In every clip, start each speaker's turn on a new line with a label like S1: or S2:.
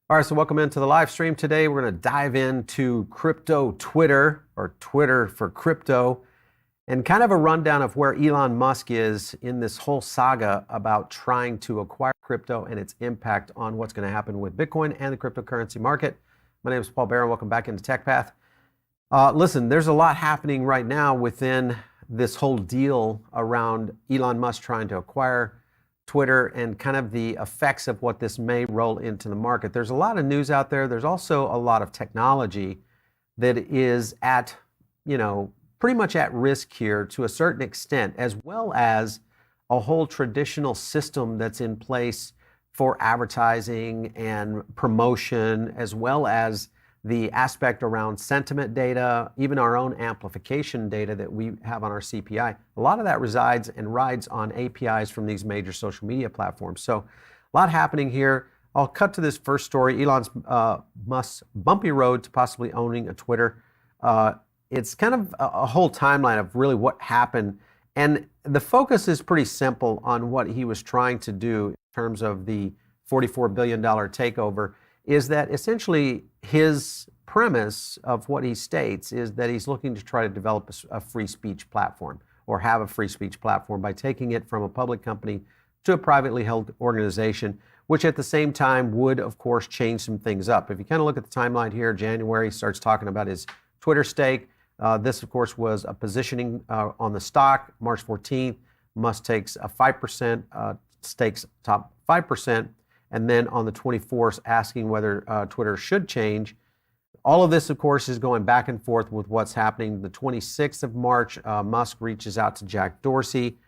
S1: All right, so welcome into the live stream today. We're going to dive into crypto Twitter, or Twitter for crypto, and kind of a rundown of where Elon Musk is in this whole saga about trying to acquire crypto and its impact on what's going to happen with Bitcoin and the cryptocurrency market. My name is Paul Barron. Welcome back into TechPath. Listen, there's a lot happening right now within this whole deal around Elon Musk trying to acquire Twitter and kind of the effects of what this may roll into the market. There's a lot of news out there. There's also a lot of technology that is at, pretty much at risk here to a certain extent, as well as a whole traditional system that's in place for advertising and promotion, as well as the aspect around sentiment data, even our own amplification data that we have on our CPI. A lot of that resides and rides on APIs from these major social media platforms. So a lot happening here. I'll cut to this first story, Elon Musk's bumpy road to possibly owning a Twitter. It's kind of a whole timeline of really what happened. And the focus is pretty simple on what he was trying to do in terms of the $44 billion takeover, is that essentially his premise of what he states is that he's looking to try to develop a free speech platform, or have a free speech platform, by taking it from a public company to a privately held organization, which at the same time would, of course, change some things up. If you kind of look at the timeline here, January, he starts talking about his Twitter stake. This, of course, was a positioning on the stock. March 14th, Musk takes a 5%, stakes top 5%. And then on the 24th, asking whether Twitter should change. All of this, of course, is going back and forth with what's happening. The 26th of March, Musk reaches out to Jack Dorsey.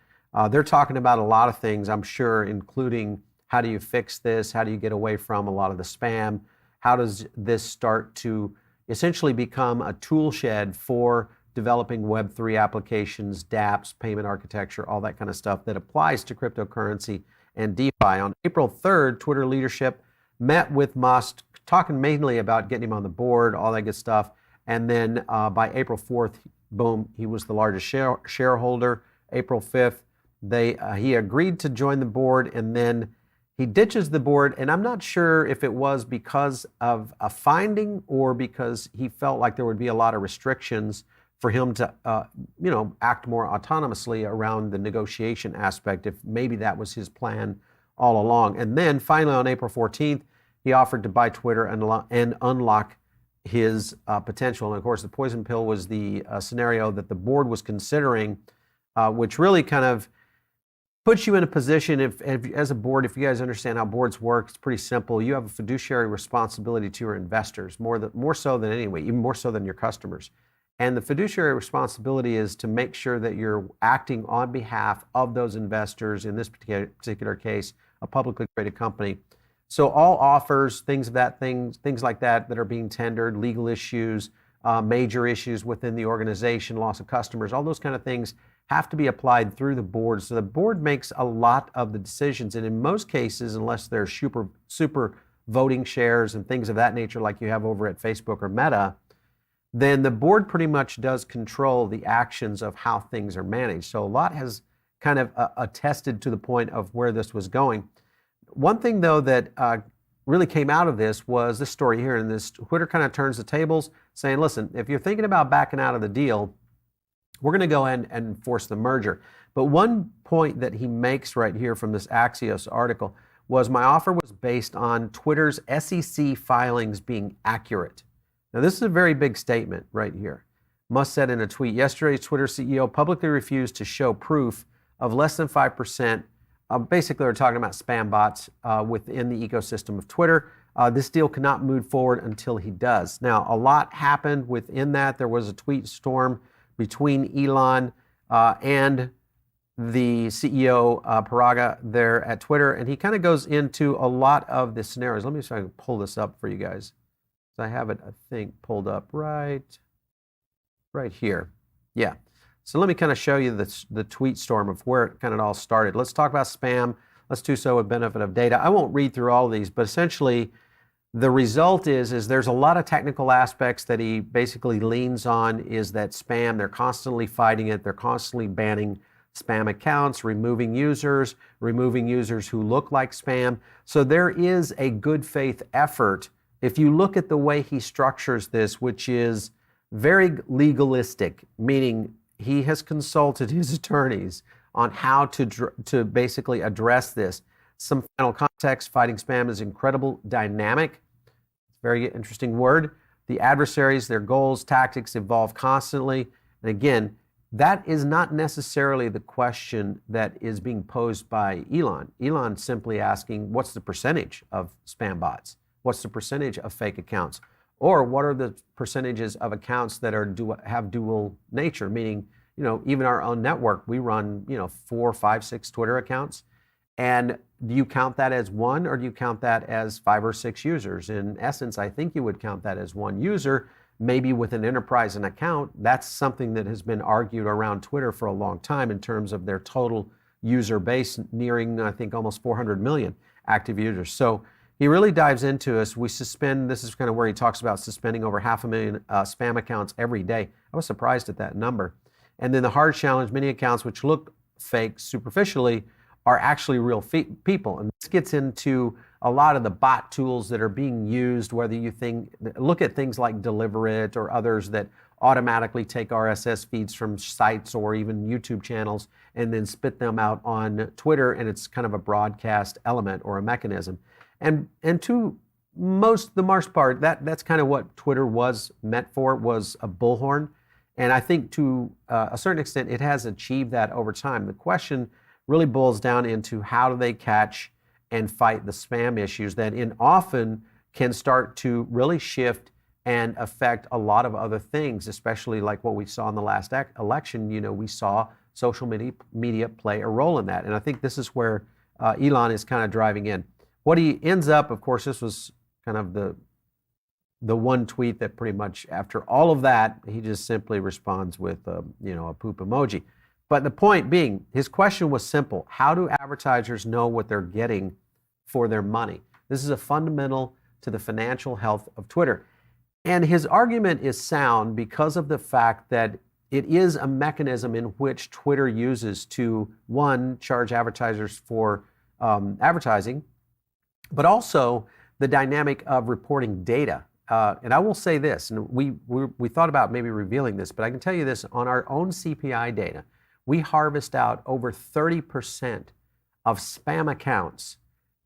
S1: They're talking about a lot of things, I'm sure, including how do you fix this? How do you get away from a lot of the spam? How does this start to essentially become a tool shed for developing Web3 applications, dApps, payment architecture, all that kind of stuff that applies to cryptocurrency and DeFi. On April 3rd, Twitter leadership met with Musk, talking mainly about getting him on the board, all that good stuff. And then by April 4th, boom, he was the largest shareholder. April 5th, he agreed to join the board, and then he ditches the board. And I'm not sure if it was because of a finding or because he felt like there would be a lot of restrictions for him to, act more autonomously around the negotiation aspect, if maybe that was his plan all along. And then finally on April 14th, he offered to buy Twitter and unlock his potential. And of course, the poison pill was the scenario that the board was considering, which really kind of puts you in a position, if as a board, if you guys understand how boards work, it's pretty simple. You have a fiduciary responsibility to your investors, more so than anyway, even more so than your customers. And the fiduciary responsibility is to make sure that you're acting on behalf of those investors, in this particular case, a publicly traded company. So all offers, things like that are being tendered, legal issues, major issues within the organization, loss of customers, all those kind of things have to be applied through the board. So the board makes a lot of the decisions. And in most cases, unless they're super voting shares and things of that nature, like you have over at Facebook or Meta, then the board pretty much does control the actions of how things are managed. So a lot has kind of attested to the point of where this was going. One thing, though, that really came out of this was this story here, and this Twitter kind of turns the tables, saying, listen, if you're thinking about backing out of the deal, we're going to go in and force the merger. But one point that he makes right here from this Axios article was, my offer was based on Twitter's SEC filings being accurate. Now, this is a very big statement right here. Musk said in a tweet, yesterday, Twitter CEO publicly refused to show proof of less than 5%. Basically, we're talking about spam bots within the ecosystem of Twitter. This deal cannot move forward until he does. Now, a lot happened within that. There was a tweet storm between Elon and the CEO, Paraga, there at Twitter. And he kind of goes into a lot of the scenarios. Let me see if I can pull this up for you guys. I have it, I think, pulled up right here. Yeah. So let me kind of show you the tweet storm of where it kind of all started. Let's talk about spam. Let's do so with benefit of data. I won't read through all of these, but essentially the result is there's a lot of technical aspects that he basically leans on, is that spam, they're constantly fighting it. They're constantly banning spam accounts, removing users who look like spam. So there is a good faith effort. If you look at the way he structures this, which is very legalistic, meaning he has consulted his attorneys on how to basically address this. Some final context: fighting spam is incredible dynamic. Very interesting word. The adversaries, their goals, tactics evolve constantly. And again, that is not necessarily the question that is being posed by Elon. Elon's simply asking, what's the percentage of spam bots? What's the percentage of fake accounts? Or what are the percentages of accounts that have dual nature? Meaning, even our own network, we run, 4, 5, 6 Twitter accounts. And do you count that as one, or do you count that as 5 or 6 users? In essence, I think you would count that as one user, maybe with an enterprise and account. That's something that has been argued around Twitter for a long time in terms of their total user base nearing, I think, almost 400 million active users. So he really dives into us. This is kind of where he talks about suspending over 500,000 spam accounts every day. I was surprised at that number. And then the hard challenge: many accounts which look fake superficially are actually real people. And this gets into a lot of the bot tools that are being used, whether you look at things like Deliverit or others that automatically take RSS feeds from sites or even YouTube channels and then spit them out on Twitter, and it's kind of a broadcast element or a mechanism. And to the most part, that's kind of what Twitter was meant for, was a bullhorn. And I think to a certain extent, it has achieved that over time. The question really boils down into how do they catch and fight the spam issues that often can start to really shift and affect a lot of other things, especially like what we saw in the last election. We saw social media play a role in that. And I think this is where Elon is kind of driving in. What he ends up, of course, this was kind of the one tweet that pretty much after all of that, he just simply responds with a poop emoji. But the point being, his question was simple: how do advertisers know what they're getting for their money? This is a fundamental to the financial health of Twitter. And his argument is sound because of the fact that it is a mechanism in which Twitter uses to, one, charge advertisers for advertising, but also the dynamic of reporting data. And I will say this, and we thought about maybe revealing this, but I can tell you this: on our own CPI data, we harvest out over 30% of spam accounts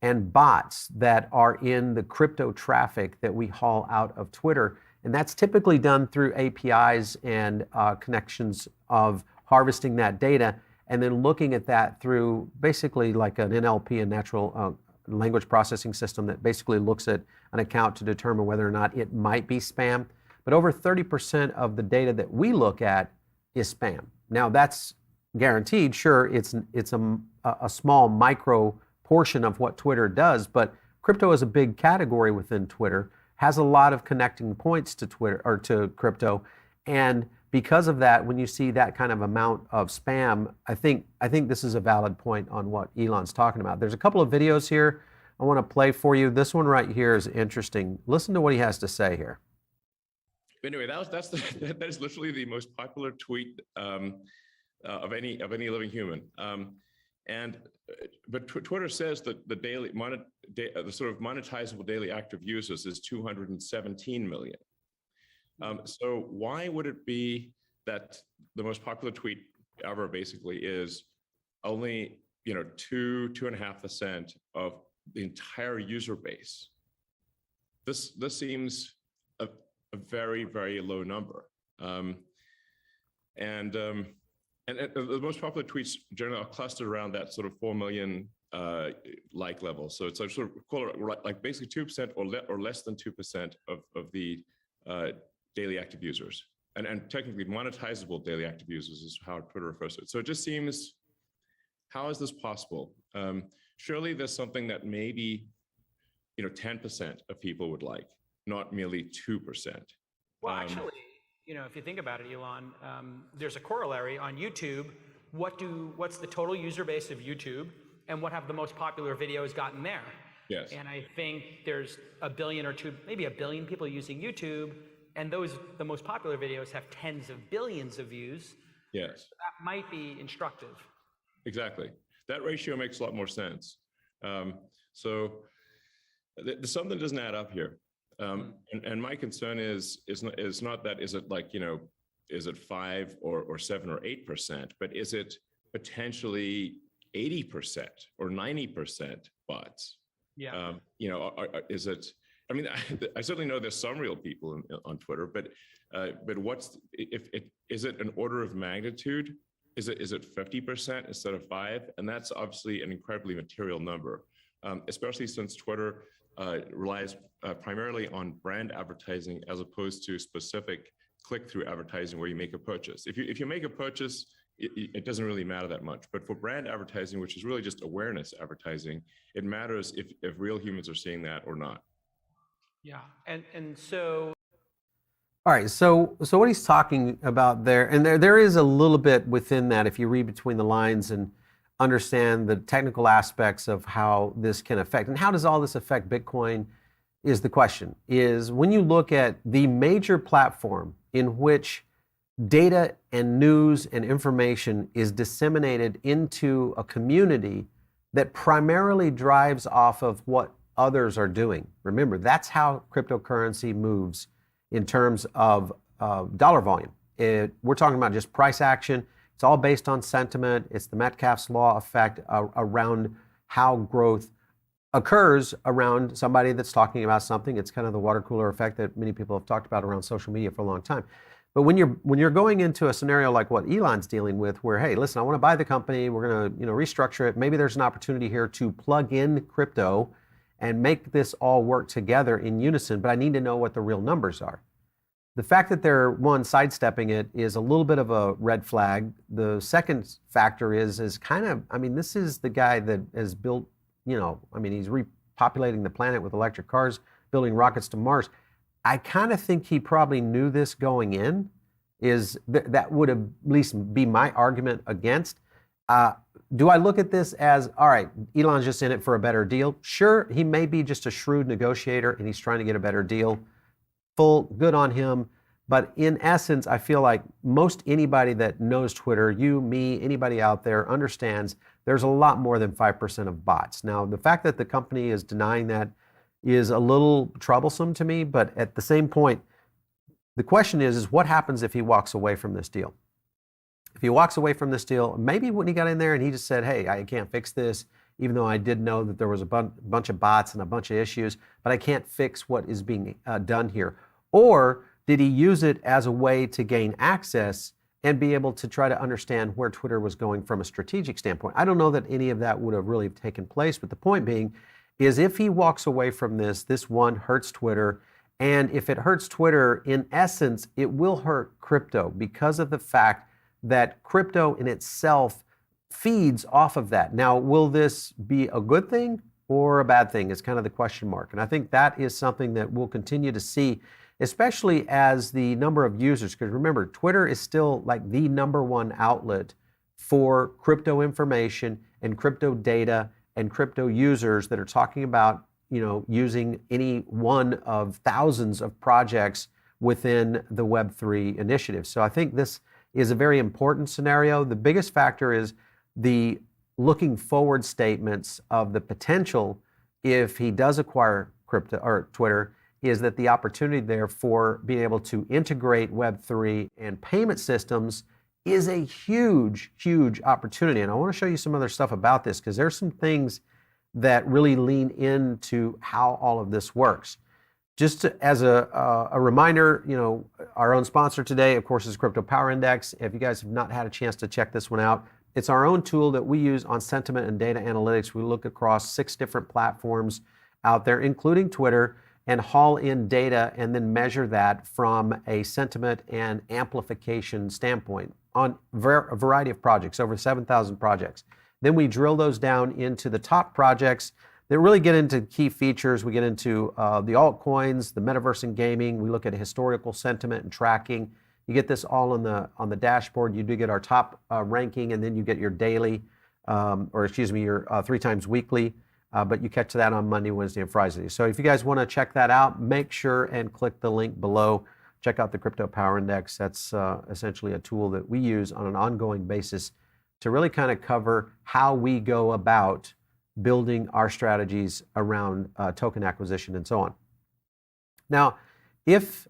S1: and bots that are in the crypto traffic that we haul out of Twitter. And that's typically done through APIs and connections of harvesting that data and then looking at that through basically like an NLP, a natural language processing system that basically looks at an account to determine whether or not it might be spam. But over 30% of the data that we look at is spam. Now that's guaranteed. Sure, it's a small micro portion of what Twitter does, but crypto is a big category within Twitter, has a lot of connecting points to Twitter or to crypto. And because of that, when you see that kind of amount of spam, I think this is a valid point on what Elon's talking about. There's a couple of videos here I want to play for you. This one right here is interesting. Listen to what he has to say here.
S2: Anyway, that is literally the most popular tweet of any living human. But Twitter says that the sort of monetizable daily active users is 217 million. So why would it be that the most popular tweet ever basically is only 2.5% of the entire user base? This seems a very, very low number. And the most popular tweets generally are clustered around that sort of 4 million like level. So it's sort of call it like basically 2% or less than 2% of the daily active users. And technically monetizable daily active users is how Twitter refers to it. So it just seems, how is this possible? Surely there's something that maybe 10% of people would like, not merely 2%.
S3: Well, actually, if you think about it, Elon, there's a corollary on YouTube. What's the total user base of YouTube, and what have the most popular videos gotten there?
S2: Yes.
S3: And I think there's a billion or two, maybe a billion people using YouTube, and the most popular videos have tens of billions of views.
S2: Yes.
S3: So that might be instructive.
S2: Exactly. That ratio makes a lot more sense. So there's something that doesn't add up here. And my concern is not that, is it like, is it 5 or 7 or 8%, but is it potentially 80% or 90% bots?
S3: Yeah.
S2: Is it, I mean, I certainly know there's some real people on Twitter, but is it an order of magnitude? Is it 50% instead of 5? And that's obviously an incredibly material number, especially since Twitter relies primarily on brand advertising as opposed to specific click-through advertising where you make a purchase. If you make a purchase, it doesn't really matter that much. But for brand advertising, which is really just awareness advertising, it matters if real humans are seeing that or not.
S3: Yeah. And so.
S1: All right, so what he's talking about there, and there is a little bit within that if you read between the lines and understand the technical aspects of how this can affect, and how does all this affect Bitcoin is the question, is when you look at the major platform in which data and news and information is disseminated into a community that primarily drives off of what others are doing. Remember, that's how cryptocurrency moves in terms of dollar volume. We're talking about just price action. It's all based on sentiment. It's the Metcalfe's law effect around how growth occurs around somebody that's talking about something. It's kind of the water cooler effect that many people have talked about around social media for a long time. But when you're going into a scenario like what Elon's dealing with, where, hey, listen, I want to buy the company, we're going to restructure it. Maybe there's an opportunity here to plug in crypto and make this all work together in unison, but I need to know what the real numbers are. The fact that they're sidestepping it is a little bit of a red flag. The second factor is kind of, I mean, this is the guy that has built, he's repopulating the planet with electric cars, building rockets to Mars. I kind of think he probably knew this going in. That would at least be my argument against. Do I look at this as, all right, Elon's just in it for a better deal? Sure, he may be just a shrewd negotiator and he's trying to get a better deal. Full good on him. But in essence, I feel like most anybody that knows Twitter, you, me, anybody out there understands there's a lot more than 5% of bots. Now, the fact that the company is denying that is a little troublesome to me, but at the same point, the question is what happens if he walks away from this deal? If he walks away from this deal, maybe when he got in there and he just said, hey, I can't fix this, even though I did know that there was a bunch of bots and a bunch of issues, but I can't fix what is being done here. Or did he use it as a way to gain access and be able to try to understand where Twitter was going from a strategic standpoint? I don't know that any of that would have really taken place, but the point being is if he walks away from this one hurts Twitter. And if it hurts Twitter, in essence, it will hurt crypto because of the fact that crypto in itself feeds off of that. Now, will this be a good thing or a bad thing is kind of the question mark. And I think that is something that we'll continue to see, especially as the number of users, because remember, Twitter is still like the #1 outlet for crypto information and crypto data and crypto users that are talking about, using any one of thousands of projects within the Web3 initiative. So I think this is a very important scenario. The biggest factor is the looking forward statements of the potential if he does acquire crypto or Twitter, is that the opportunity there for being able to integrate Web3 and payment systems is a huge, huge opportunity. And I want to show you some other stuff about this because there's some things that really lean into how all of this works. Just as a reminder, our own sponsor today, of course, is Crypto Power Index. If you guys have not had a chance to check this one out, it's our own tool that we use on sentiment and data analytics. We look across 6 different platforms out there, including Twitter, and haul in data and then measure that from a sentiment and amplification standpoint on a variety of projects, over 7,000 projects. Then we drill those down into the top projects that really get into key features. We get into the altcoins, the metaverse and gaming. We look at historical sentiment and tracking. You get this all on the dashboard. You do get our top ranking, and then you get your daily, your 3 times weekly. But you catch that on Monday, Wednesday, and Friday. So if you guys want to check that out, make sure and click the link below. Check out the Crypto Power Index. That's essentially a tool that we use on an ongoing basis to really kind of cover how we go about building our strategies around token acquisition and so on. Now, if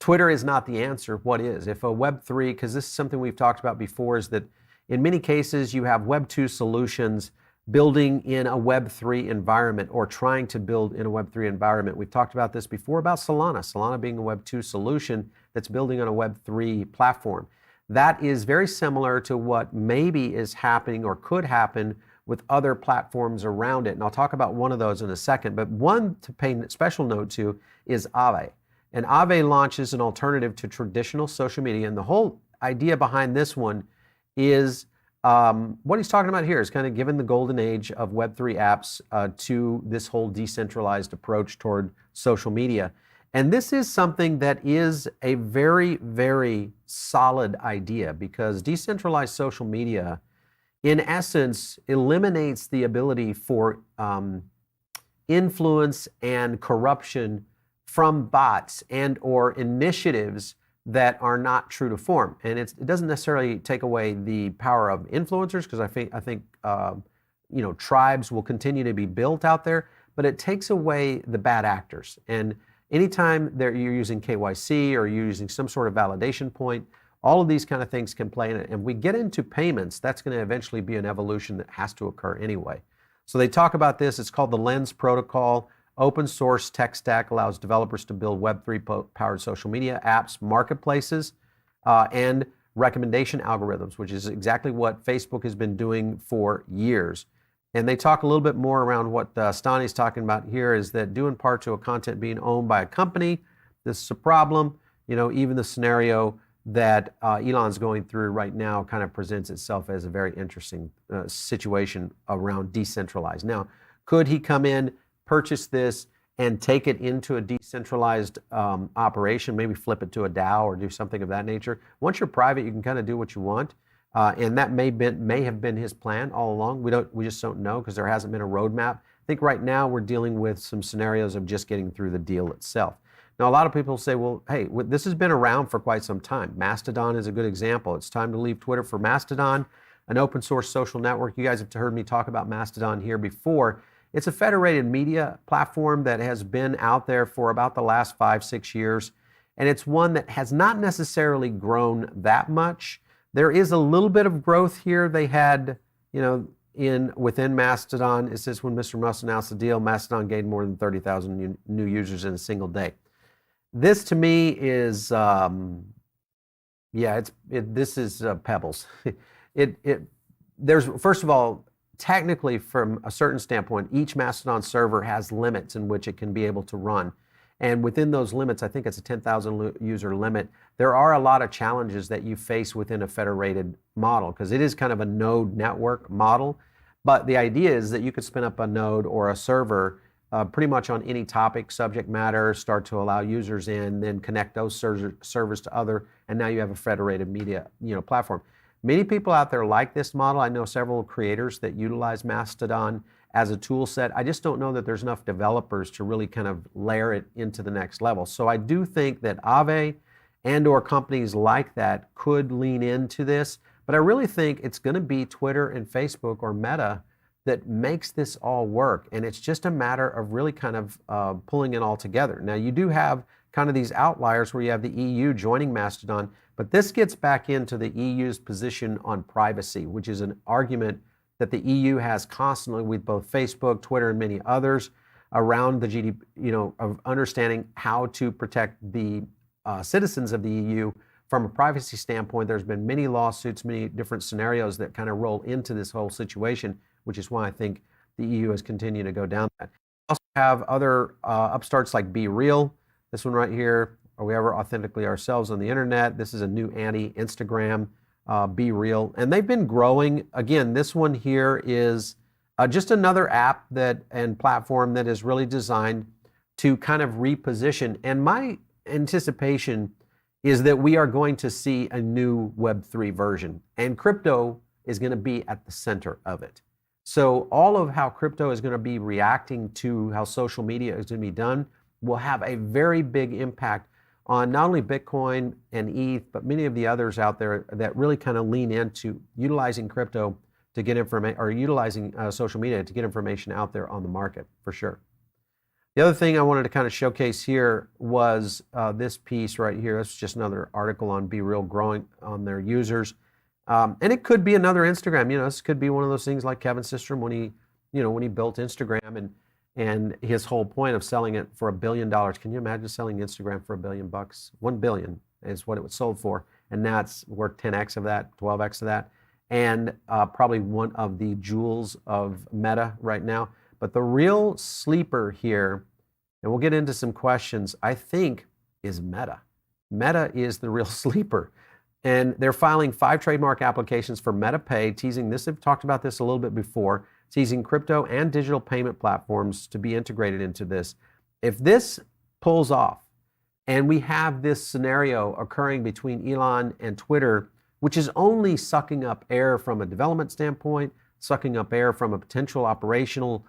S1: Twitter is not the answer, what is? If a Web3, because this is something we've talked about before, is that in many cases you have Web2 solutions building in a Web3 environment or trying to build in a Web3 environment. We've talked about this before about Solana being a Web2 solution that's building on a Web3 platform. That is very similar to what maybe is happening or could happen with other platforms around it. And I'll talk about one of those in a second, but one to pay special note to is Aave. And Aave launches an alternative to traditional social media. And the whole idea behind this one is what he's talking about here is kind of given the golden age of Web3 apps to this whole decentralized approach toward social media. And this is something that is a very, very solid idea because decentralized social media, in essence, eliminates the ability for influence and corruption from bots and or initiatives that are not true to form. And it doesn't necessarily take away the power of influencers, because I think tribes will continue to be built out there, but it takes away the bad actors. And anytime you're using KYC or you're using some sort of validation point, all of these kind of things can play in it. And we get into payments, that's going to eventually be an evolution that has to occur anyway. So they talk about this. It's called the Lens Protocol. Open source tech stack allows developers to build Web3 powered social media apps, marketplaces, and recommendation algorithms, which is exactly what Facebook has been doing for years. And they talk a little bit more around what Stani's talking about here, is that due in part to a content being owned by a company, this is a problem. Even the scenario that Elon's going through right now kind of presents itself as a very interesting situation around decentralized. Now, could he come in, purchase this, and take it into a decentralized operation, maybe flip it to a DAO or do something of that nature? Once you're private, you can kind of do what you want. And that may have been his plan all along. We just don't know because there hasn't been a roadmap. I think right now we're dealing with some scenarios of just getting through the deal itself. Now, a lot of people say, well, hey, this has been around for quite some time. Mastodon is a good example. It's time to leave Twitter for Mastodon, an open source social network. You guys have heard me talk about Mastodon here before. It's a federated media platform that has been out there for about the last 5-6 years. And it's one that has not necessarily grown that much. There is a little bit of growth here. They had, within Mastodon, it says when Mr. Musk announced the deal, Mastodon gained more than 30,000 new users in a single day. This to me is, this is pebbles. There's, first of all, technically from a certain standpoint, each Mastodon server has limits in which it can be able to run. And within those limits, I think it's a 10,000 user limit. There are a lot of challenges that you face within a federated model because it is kind of a node network model. But the idea is that you could spin up a node or a server pretty much on any topic, subject matter, start to allow users in, then connect those servers to other, and now you have a federated media platform. Many people out there like this model. I know several creators that utilize Mastodon as a tool set. I just don't know that there's enough developers to really kind of layer it into the next level. So I do think that Aave and or companies like that could lean into this, but I really think it's going to be Twitter and Facebook or Meta that makes this all work. And it's just a matter of really kind of pulling it all together. Now, you do have kind of these outliers where you have the EU joining Mastodon, but this gets back into the EU's position on privacy, which is an argument that the EU has constantly with both Facebook, Twitter, and many others around the GDP, of understanding how to protect the citizens of the EU from a privacy standpoint. There's been many lawsuits, many different scenarios that kind of roll into this whole situation, which is why I think the EU has continued to go down that. We also have other upstarts like Be Real. This one right here, Are We Ever Authentically Ourselves on the Internet? This is a new anti-Instagram, Be Real. And they've been growing. Again, this one here is just another app and platform that is really designed to kind of reposition. And my anticipation is that we are going to see a new Web3 version. And crypto is going to be at the center of it. So all of how crypto is going to be reacting to how social media is going to be done will have a very big impact on not only Bitcoin and ETH, but many of the others out there that really kind of lean into utilizing crypto to get information, or utilizing social media to get information out there on the market, for sure. The other thing I wanted to kind of showcase here was this piece right here. It's just another article on Be Real growing on their users. And it could be another Instagram. This could be one of those things like Kevin Systrom when he built Instagram and his whole point of selling it for $1 billion. Can you imagine selling Instagram for $1 billion? 1 billion is what it was sold for. And now it's worth 10x of that, 12x of that. And probably one of the jewels of Meta right now. But the real sleeper here, and we'll get into some questions, I think is Meta. Meta is the real sleeper. And they're filing 5 trademark applications for MetaPay, teasing this. I've talked about this a little bit before, teasing crypto and digital payment platforms to be integrated into this. If this pulls off, and we have this scenario occurring between Elon and Twitter, which is only sucking up air from a development standpoint, sucking up air from a potential operational,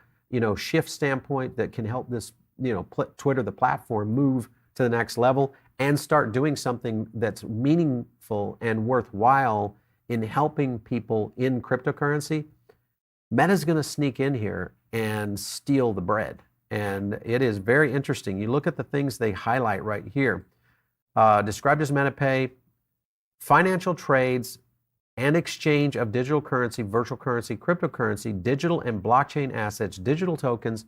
S1: shift standpoint that can help this, Twitter, the platform, move to the next level and start doing something that's meaningful and worthwhile in helping people in cryptocurrency. Meta's going to sneak in here and steal the bread. And it is very interesting. You look at the things they highlight right here. Described as MetaPay, financial trades and exchange of digital currency, virtual currency, cryptocurrency, digital and blockchain assets, digital tokens,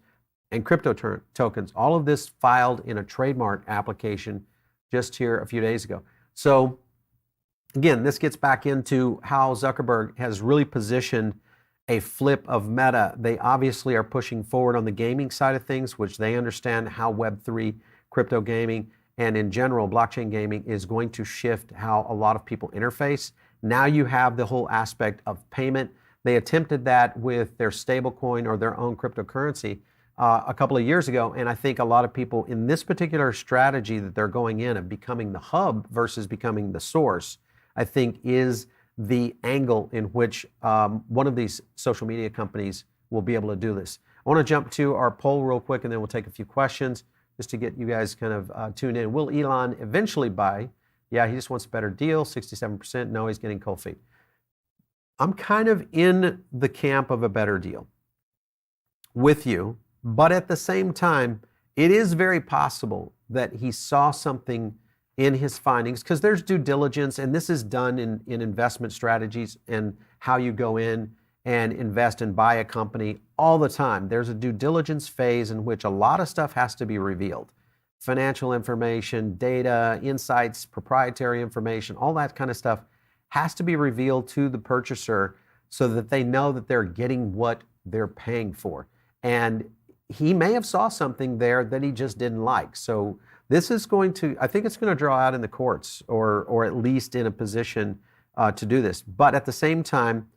S1: and crypto tokens. All of this filed in a trademark application just here a few days ago. So again, this gets back into how Zuckerberg has really positioned a flip of Meta. They obviously are pushing forward on the gaming side of things, which they understand how Web3, crypto gaming, and in general, blockchain gaming is going to shift how a lot of people interface. Now you have the whole aspect of payment. They attempted that with their stablecoin or their own cryptocurrency a couple of years ago. And I think a lot of people in this particular strategy that they're going in of becoming the hub versus becoming the source, I think is the angle in which one of these social media companies will be able to do this. I want to jump to our poll real quick, and then we'll take a few questions just to get you guys kind of tuned in. Will Elon eventually buy? Yeah, he just wants a better deal, 67%. No, he's getting cold feet. I'm kind of in the camp of a better deal with you, but at the same time, it is very possible that he saw something in his findings, because there's due diligence, and this is done in investment strategies and how you go in and invest and buy a company all the time. There's a due diligence phase in which a lot of stuff has to be revealed. Financial information, data, insights, proprietary information, all that kind of stuff has to be revealed to the purchaser so that they know that they're getting what they're paying for. And he may have saw something there that he just didn't like. So this is going to, I think it's going to draw out in the courts, or at least in a position to do this. But at the same time,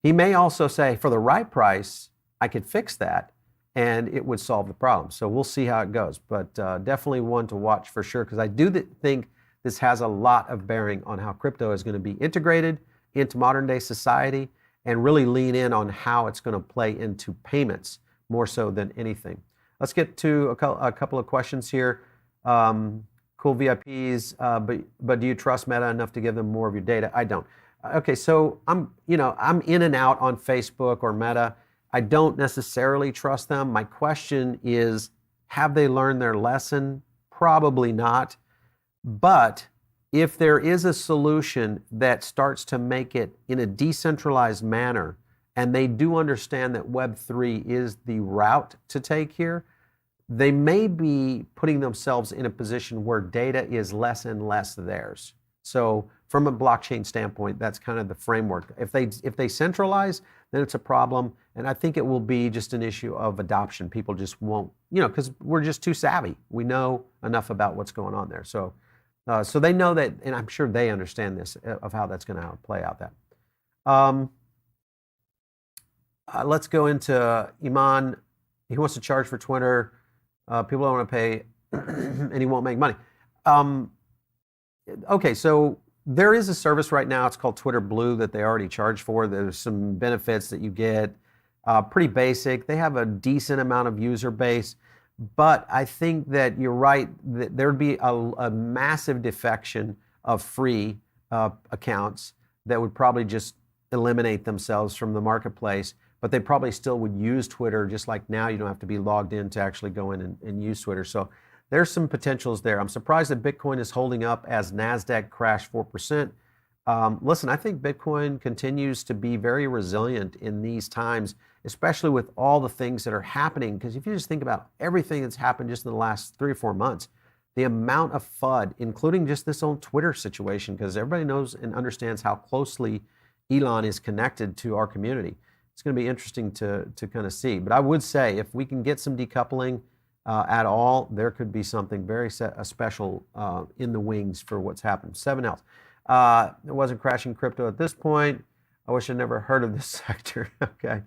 S1: he may also say, for the right price, I could fix that and it would solve the problem. So we'll see how it goes. But definitely one to watch for sure, because I do think this has a lot of bearing on how crypto is going to be integrated into modern day society and really lean in on how it's going to play into payments more so than anything. Let's get to a couple of questions here. Cool VIPs, but do you trust Meta enough to give them more of your data? I don't. Okay, so I'm in and out on Facebook or Meta. I don't necessarily trust them. My question is, have they learned their lesson? Probably not. But if there is a solution that starts to make it in a decentralized manner, and they do understand that Web3 is the route to take here, they may be putting themselves in a position where data is less and less theirs. So from a blockchain standpoint, that's kind of the framework. If they centralize, then it's a problem. And I think it will be just an issue of adoption. People just won't, because we're just too savvy. We know enough about what's going on there. So they know that, and I'm sure they understand this, of how that's going to play out that. Let's go into Iman. He wants to charge for Twitter. People don't want to pay, and he won't make money. Okay, so there is a service right now. It's called Twitter Blue that they already charge for. There's some benefits that you get. Pretty basic. They have a decent amount of user base, But I think that you're right, that there'd be a massive defection of free accounts that would probably just eliminate themselves from the marketplace, but they probably still would use Twitter, just like now you don't have to be logged in to actually go in and use Twitter. So there's some potentials there. I'm surprised that Bitcoin is holding up as NASDAQ crashed 4%. Listen, I think Bitcoin continues to be very resilient in these times, especially with all the things that are happening. Because if you just think about everything that's happened just in the last 3 or 4 months, the amount of FUD, including just this old Twitter situation, because everybody knows and understands how closely Elon is connected to our community. It's going to be interesting to kind of see. But I would say if we can get some decoupling at all, there could be something very special in the wings for what's happened. 7 else. It wasn't crashing crypto at this point. I wish I'd never heard of this sector. Okay.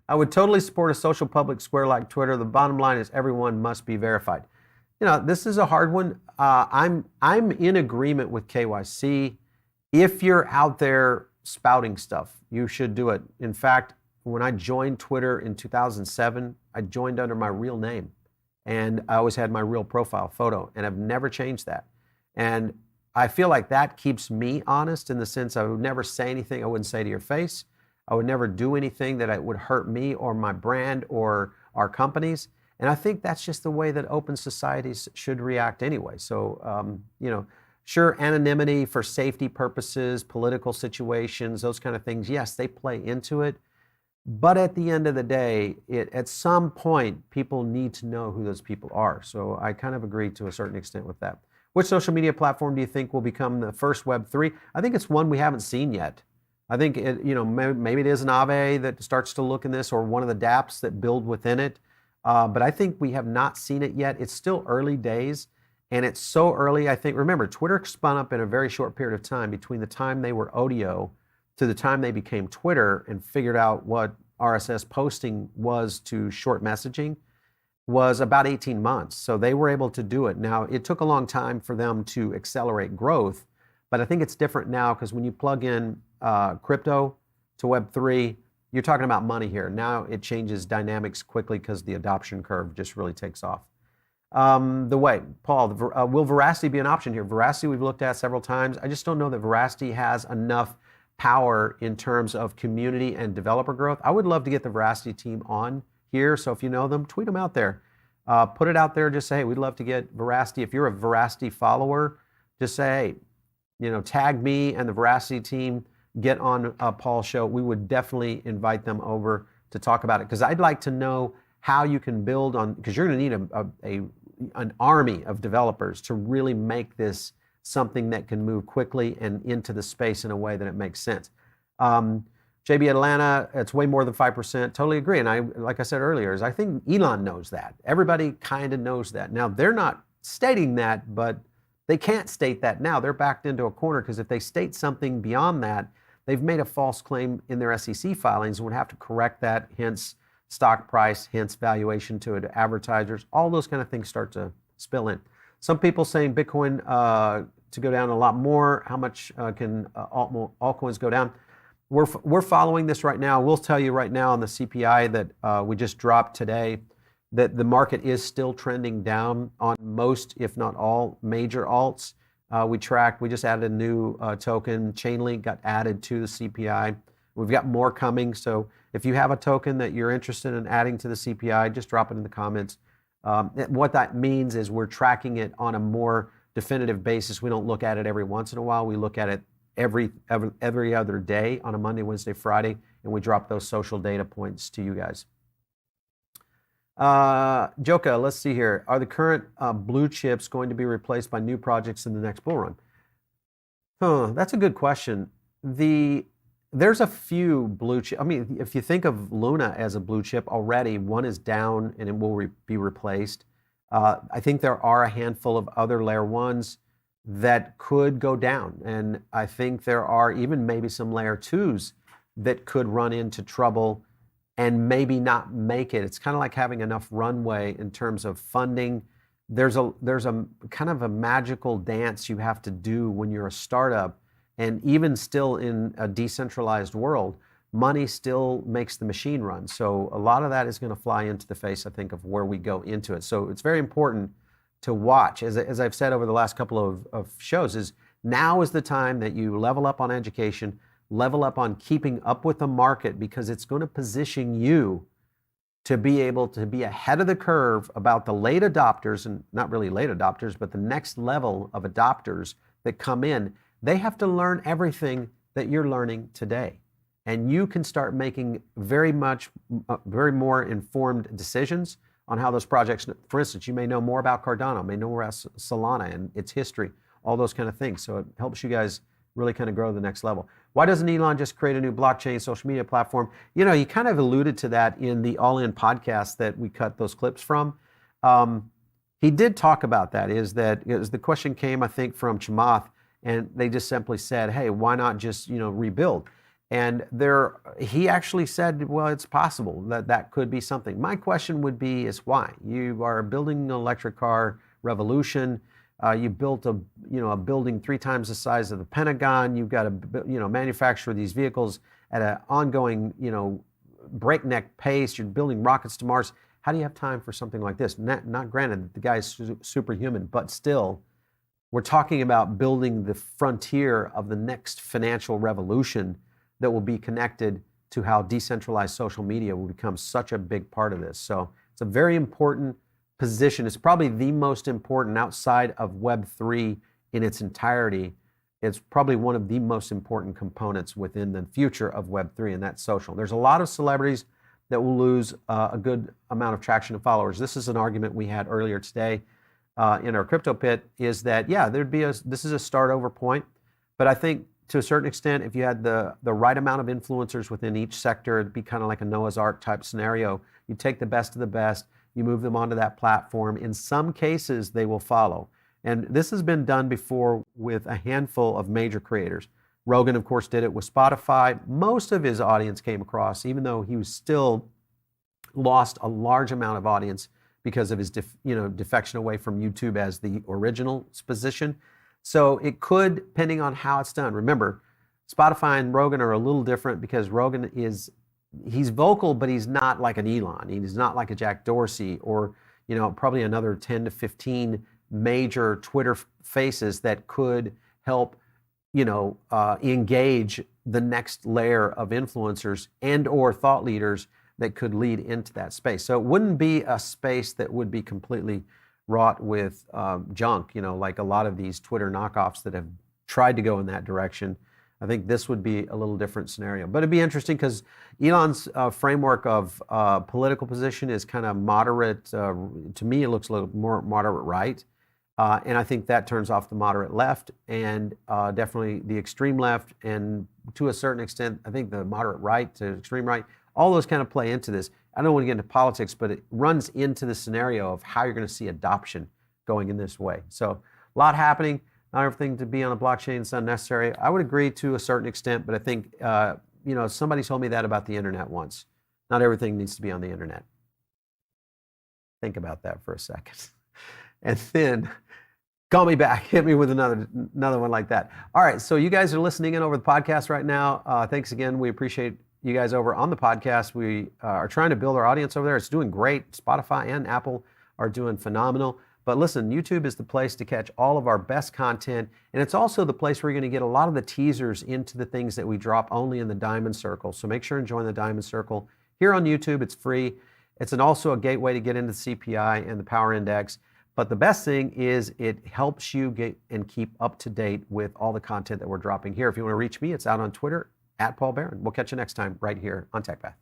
S1: I would totally support a social public square like Twitter. The bottom line is everyone must be verified. You know, this is a hard one. I'm in agreement with KYC. If you're out there spouting stuff, you should do it. In fact, when I joined Twitter in 2007, I joined under my real name, and I always had my real profile photo, and I've never changed that. And I feel like that keeps me honest, in the sense I would never say anything I wouldn't say to your face. I would never do anything that would hurt me or my brand or our companies. And I think that's just the way that open societies should react anyway. So, you know, sure, anonymity for safety purposes, political situations, those kind of things, yes, they play into it. But at the end of the day, at some point, people need to know who those people are. So I kind of agree to a certain extent with that. Which social media platform do you think will become the first Web3? I think it's one we haven't seen yet. I think maybe it is an Aave that starts to look in this, or one of the dApps that build within it. But I think we have not seen it yet. It's still early days, and it's so early. I think, remember, Twitter spun up in a very short period of time between the time they were Odeo to the time they became Twitter and figured out what RSS posting was to short messaging, was about 18 months. So they were able to do it. Now, it took a long time for them to accelerate growth, but I think it's different now, because when you plug in crypto to Web3, you're talking about money here. Now it changes dynamics quickly because the adoption curve just really takes off. Paul, will Veracity be an option here? Veracity we've looked at several times. I just don't know that Veracity has enough power in terms of community and developer growth. I would love to get the Veracity team on here. So if you know them, tweet them out there. Put it out there. Just say, hey, we'd love to get Veracity. If you're a Veracity follower, just say, hey, tag me and the Veracity team. Get on Paul's show. We would definitely invite them over to talk about it, because I'd like to know how you can build on, because you're going to need an army of developers to really make this something that can move quickly and into the space in a way that it makes sense. JB Atlanta, it's way more than 5%. Totally agree. And like I said earlier, I think Elon knows that. Everybody kind of knows that. Now, they're not stating that, but they can't state that now. They're backed into a corner, because if they state something beyond that, they've made a false claim in their SEC filings and would have to correct that, hence stock price, hence valuation to advertisers. All those kind of things start to spill in. Some people saying Bitcoin to go down a lot more. How much can altcoins go down? We're following this right now. We'll tell you right now on the CPI that we just dropped today, that the market is still trending down on most, if not all, major alts. We just added a new token. Chainlink got added to the CPI. We've got more coming. So if you have a token that you're interested in adding to the CPI, just drop it in the comments. What that means is we're tracking it on a more definitive basis. We don't look at it every once in a while. We look at it every other day on a Monday, Wednesday, Friday, and we drop those social data points to you guys. Joka, let's see here. Are the current blue chips going to be replaced by new projects in the next bull run? That's a good question. There's a few blue chip. I mean, if you think of Luna as a blue chip already, one is down and it will be replaced. I think there are a handful of other layer ones that could go down. And I think there are even maybe some layer twos that could run into trouble and maybe not make it. It's kind of like having enough runway in terms of funding. There's a kind of a magical dance you have to do when you're a startup, and even still in a decentralized world, money still makes the machine run. So a lot of that is going to fly into the face, I think, of where we go into it. So it's very important to watch, as I've said over the last couple of shows, is now is the time that you level up on education, level up on keeping up with the market, because it's going to position you to be able to be ahead of the curve about the late adopters, and not really late adopters, but the next level of adopters that come in. They have to learn everything that you're learning today. And you can start making very more informed decisions on how those projects, for instance, you may know more about Cardano, may know more about Solana and its history, all those kind of things. So it helps you guys really kind of grow to the next level. Why doesn't Elon just create a new blockchain social media platform? You know, he kind of alluded to that in the All In podcast that we cut those clips from. He did talk about that, is that the question came, I think, from Chamath, and they just simply said, hey, why not just, rebuild? And he actually said, well, it's possible that could be something. My question would be is why? You are building an electric car revolution. You built a building 3 times the size of the Pentagon. You've got to manufacture these vehicles at an ongoing breakneck pace. You're building rockets to Mars. How do you have time for something like this? Not granted, the guy's superhuman, but still, we're talking about building the frontier of the next financial revolution that will be connected to how decentralized social media will become such a big part of this. So it's a very important position. It's probably the most important outside of Web3 in its entirety. It's probably one of the most important components within the future of Web3, and that's social. There's a lot of celebrities that will lose a good amount of traction and followers. This is an argument we had earlier today in our crypto pit, is that, yeah, this is a start over point, but I think to a certain extent, if you had the right amount of influencers within each sector, it'd be kind of like a Noah's Ark type scenario. You take the best of the best, you move them onto that platform. In some cases, they will follow. And this has been done before with a handful of major creators. Rogan, of course, did it with Spotify. Most of his audience came across, even though he was still lost a large amount of audience because of his defection away from YouTube as the original position. So it could, depending on how it's done. Remember, Spotify and Rogan are a little different because Rogan he's vocal, but he's not like an Elon. He's not like a Jack Dorsey or, probably another 10 to 15 major Twitter faces that could help, engage the next layer of influencers and or thought leaders that could lead into that space. So it wouldn't be a space that would be completely wrought with junk, like a lot of these Twitter knockoffs that have tried to go in that direction. I think this would be a little different scenario. But it'd be interesting because Elon's framework of political position is kind of moderate. To me, it looks a little more moderate right. And I think that turns off the moderate left and definitely the extreme left. And to a certain extent, I think the moderate right to extreme right, all those kind of play into this. I don't want to get into politics, but it runs into the scenario of how you're going to see adoption going in this way. So a lot happening. Not everything to be on a blockchain is unnecessary. I would agree to a certain extent, but I think, somebody told me that about the internet once. Not everything needs to be on the internet. Think about that for a second. And then call me back, hit me with another one like that. All right, so you guys are listening in over the podcast right now. Thanks again. We appreciate you guys over on the podcast. We are trying to build our audience over there. It's doing great. Spotify and Apple are doing phenomenal. But listen, YouTube is the place to catch all of our best content. And it's also the place where you're going to get a lot of the teasers into the things that we drop only in the Diamond Circle. So make sure and join the Diamond Circle here on YouTube. It's free. It's also a gateway to get into the CPI and the Power Index. But the best thing is it helps you get and keep up to date with all the content that we're dropping here. If you want to reach me, it's out on Twitter, @Paul Barron. We'll catch you next time right here on TechPath.